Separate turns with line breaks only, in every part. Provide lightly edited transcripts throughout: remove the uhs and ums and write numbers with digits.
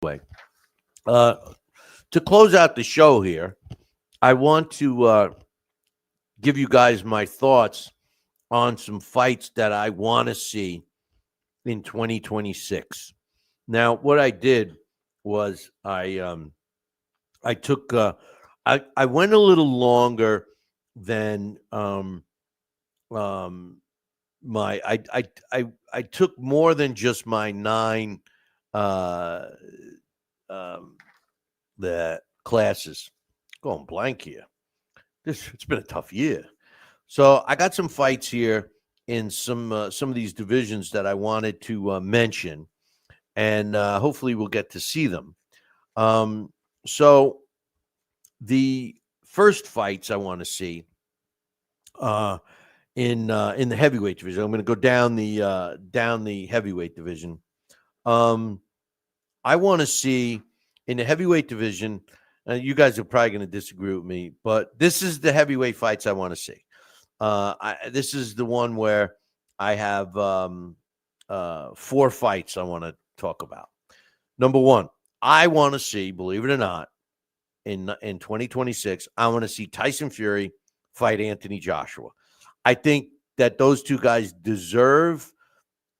Way. Uh, to close out the show here, I want to give you guys my thoughts on some fights that I want to see in 2026. Now, what I did was I took I went a little longer than um, my I took more than just my nine uh, um, the classes. Going blank here. It's been a tough year. So I got some fights here in some of these divisions that I wanted to mention, and hopefully we'll get to see them. So the first fights I want to see uh, in the heavyweight division. I'm going to go down the heavyweight division. Um, I want to see in the heavyweight division. You guys are probably going to disagree with me, but this is the heavyweight fights I want to see. This is the one where I have four fights I want to talk about. Number one, I want to see, believe it or not, in 2026, I want to see Tyson Fury fight Anthony Joshua. I think that those two guys deserve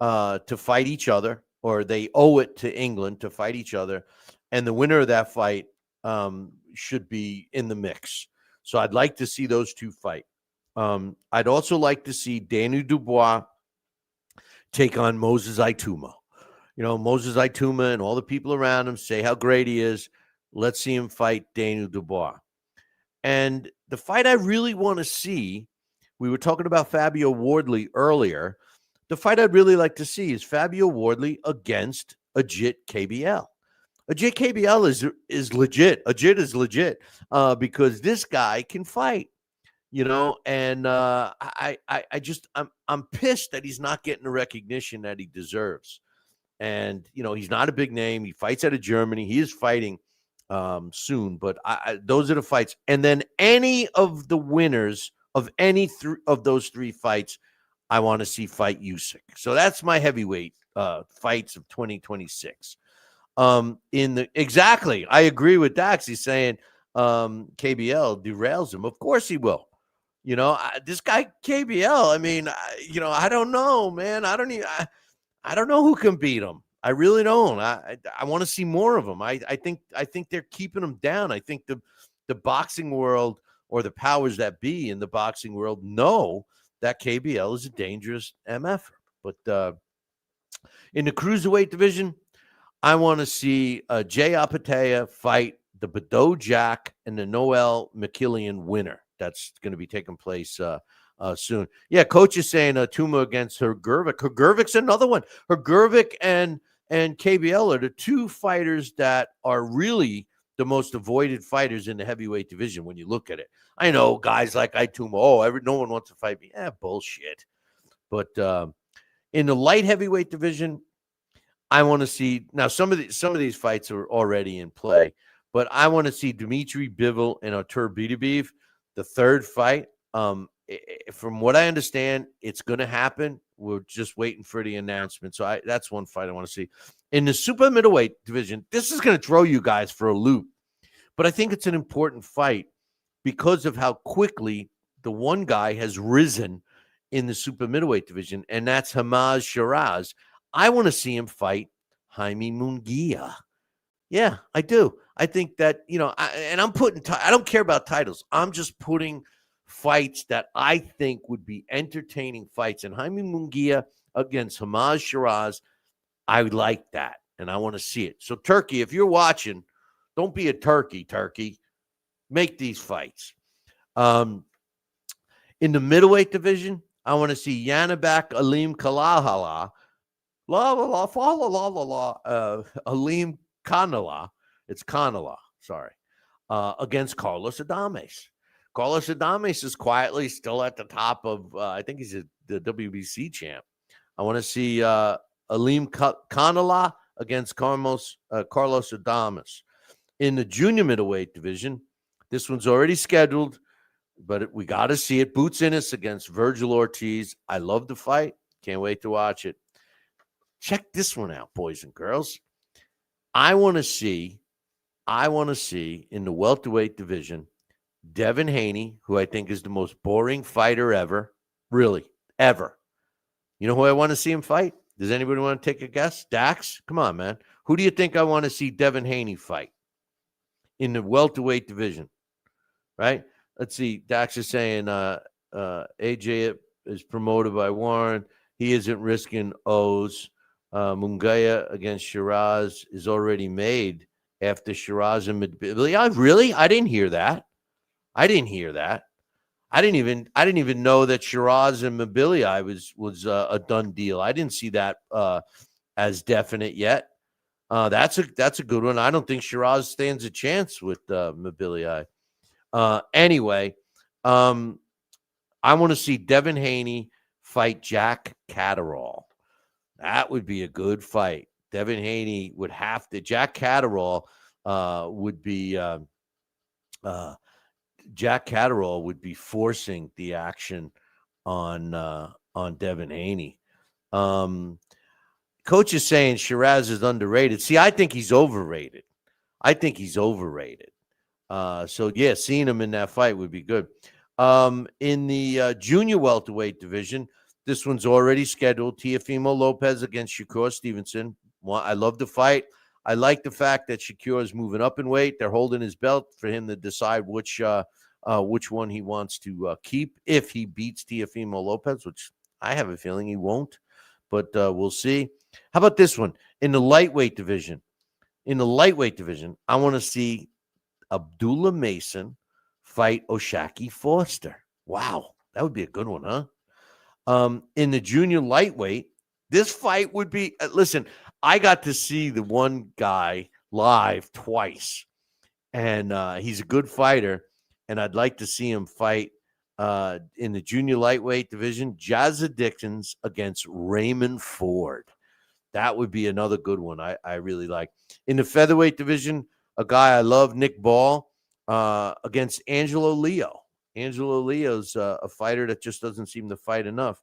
to fight each other, or they owe it to England to fight each other, and the winner of that fight should be in the mix. So I'd like to see those two fight. I'd also like to see Daniel Dubois take on Moses Ituma. You know, Moses Ituma and all the people around him say how great he is. Let's see him fight Daniel Dubois. And the fight I really want to see, we were talking about Fabio Wardley earlier. The fight I'd really like to see is Fabio Wardley against Ajit KBL. Ajit KBL is legit. Ajit is legit because this guy can fight, you know. And I'm pissed that he's not getting the recognition that he deserves. And you know, he's not a big name. He fights out of Germany. He is fighting soon, but those are the fights. And then any of the winners of any of those three fights, I want to see fight Usyk. So that's my heavyweight fights of 2026. Exactly, I agree with Dax. He's saying KBL derails him. Of course he will. You know, this guy KBL. I mean, I don't know, man. I don't know who can beat him. I really don't. I want to see more of them. I think they're keeping them down. I think the boxing world, or the powers that be in the boxing world, know that KBL is a dangerous MF. But in the cruiserweight division, I want to see Jay Apatea fight the Badeau Jack and the Noel McKillian winner. That's going to be taking place soon. Yeah, coach is saying Tuma against Hergervik. Hergervik's another one. Hergervik and KBL are the two fighters that are really the most avoided fighters in the heavyweight division when you look at it. I know guys like Ituma, no one wants to fight me. Bullshit. But in the light heavyweight division, I want to see now some of these fights are already in play, but I want to see Dmitry Bivol and Artur Beterbiev, the third fight. From what I understand, it's going to happen. We're just waiting for the announcement. So that's one fight I want to see. In the super middleweight division, this is going to throw you guys for a loop, but I think it's an important fight because of how quickly the one guy has risen in the super middleweight division, and that's Hamaz Shiraz. I want to see him fight Jaime Munguia. Yeah, I do. I think that, I don't care about titles. I'm just putting fights that I think would be entertaining fights. And Jaime Munguia against Hamaz Shiraz, I like that, and I want to see it. So, Turkey, if you're watching, don't be a turkey. Make these fights. In the middleweight division, I want to see Yanibek Alim Kalahala. Alim Kanala. It's Kanala, sorry. Against Carlos Adames. Carlos Adames is quietly still at the top of, I think he's the WBC champ. I want to see Alim Kanala against Carlos Adames. In the junior middleweight division, this one's already scheduled, but we got to see it. Boots Ennis against Virgil Ortiz. I love the fight. Can't wait to watch it. Check this one out, boys and girls. I want to see, in the welterweight division, Devin Haney, who I think is the most boring fighter ever, really, ever. You know who I want to see him fight? Does anybody want to take a guess? Dax? Come on, man. Who do you think I want to see Devin Haney fight in the welterweight division? Right? Let's see. Dax is saying AJ is promoted by Warren. He isn't risking O's. Mungaya against Shiraz is already made after Shiraz and Midbilly. Really? I didn't hear that. I didn't hear that. I didn't even know that Shiraz and Mobiliai was a done deal. I didn't see that as definite yet. That's a good one. I don't think Shiraz stands a chance with Mobiliai. Anyway, I want to see Devin Haney fight Jack Catterall. That would be a good fight. Devin Haney would have to. Jack Catterall would be. Jack Catterall would be forcing the action on Devin Haney. Coach is saying Shiraz is underrated. See, I think he's overrated. So yeah, seeing him in that fight would be good. In the junior welterweight division, this one's already scheduled. Teofimo Lopez against Shakur Stevenson. I love the fight. I like the fact that Shakur is moving up in weight. They're holding his belt for him to decide which one he wants to keep if he beats Teofimo Lopez, which I have a feeling he won't, but we'll see. How about this one? In the lightweight division, I want to see Abdullah Mason fight Oshaki Foster. Wow, that would be a good one, huh? In the junior lightweight, this fight would be, listen, I got to see the one guy live twice, and he's a good fighter, and I'd like to see him fight in the junior lightweight division, Jazza Dixons against Raymond Ford. That would be another good one I really like. In the featherweight division, a guy I love, Nick Ball, against Angelo Leo. Angelo Leo's a fighter that just doesn't seem to fight enough.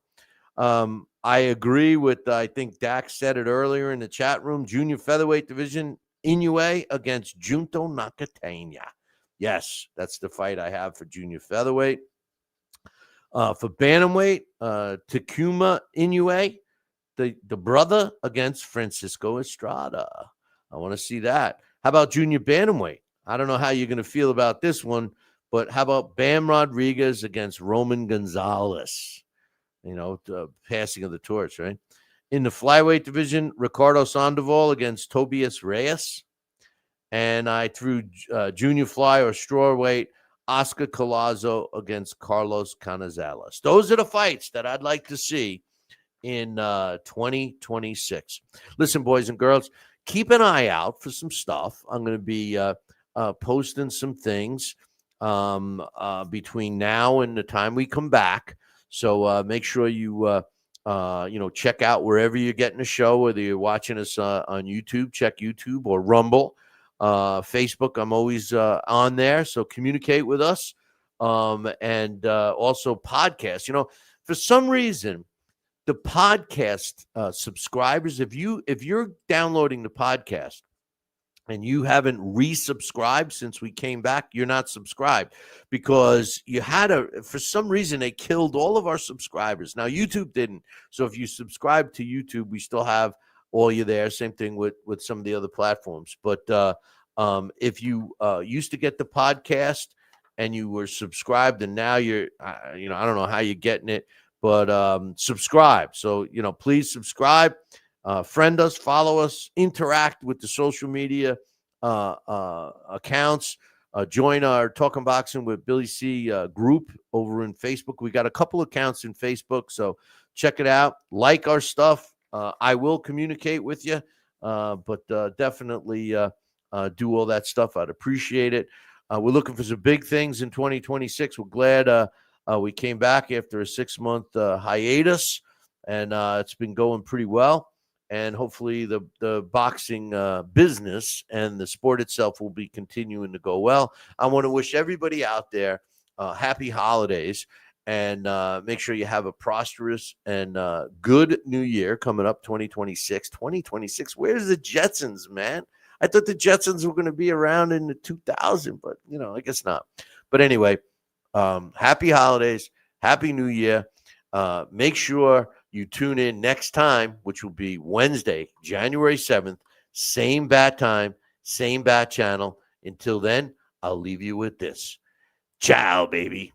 I agree with, I think Dax said it earlier in the chat room, junior featherweight division, Inoue against Junto Nakatania. Yes, that's the fight I have for junior featherweight. For bantamweight, Takuma Inoue, the brother against Francisco Estrada. I want to see that. How about junior bantamweight? I don't know how you're going to feel about this one, but how about Bam Rodriguez against Roman Gonzalez? Passing of the torch, right? In the flyweight division, Ricardo Sandoval against Tobias Reyes. And I threw junior fly or strawweight, Oscar Collazo against Carlos Canizales. Those are the fights that I'd like to see in 2026. Listen, boys and girls, keep an eye out for some stuff. I'm going to be posting some things between now and the time we come back. So make sure you check out wherever you're getting the show, whether you're watching us on YouTube, check YouTube or Rumble, Facebook. I'm always on there, so communicate with us, and also podcasts. For some reason, the podcast subscribers, if you're downloading the podcast and you haven't resubscribed since we came back, you're not subscribed because for some reason, they killed all of our subscribers. Now, YouTube didn't. So if you subscribe to YouTube, we still have all you there. Same thing with some of the other platforms. But if you used to get the podcast and you were subscribed and now you're, I don't know how you're getting it, but subscribe. So, please subscribe. Friend us, follow us, interact with the social media accounts. Join our Talkin Boxing with Billy C group over in Facebook. We got a couple accounts in Facebook, so check it out. Like our stuff. I will communicate with you, but definitely do all that stuff. I'd appreciate it. We're looking for some big things in 2026. We're glad we came back after a 6-month hiatus, and it's been going pretty well. And hopefully the boxing business and the sport itself will be continuing to go well. I want to wish everybody out there happy holidays, and make sure you have a prosperous and good new year coming up, 2026. 2026, where's the Jetsons, man? I thought the Jetsons were going to be around in the 2000, but I guess not. But anyway, happy holidays, happy New Year. Make sure you tune in next time, which will be Wednesday, January 7th, same bat time, same bat channel. Until then, I'll leave you with this. Ciao, baby.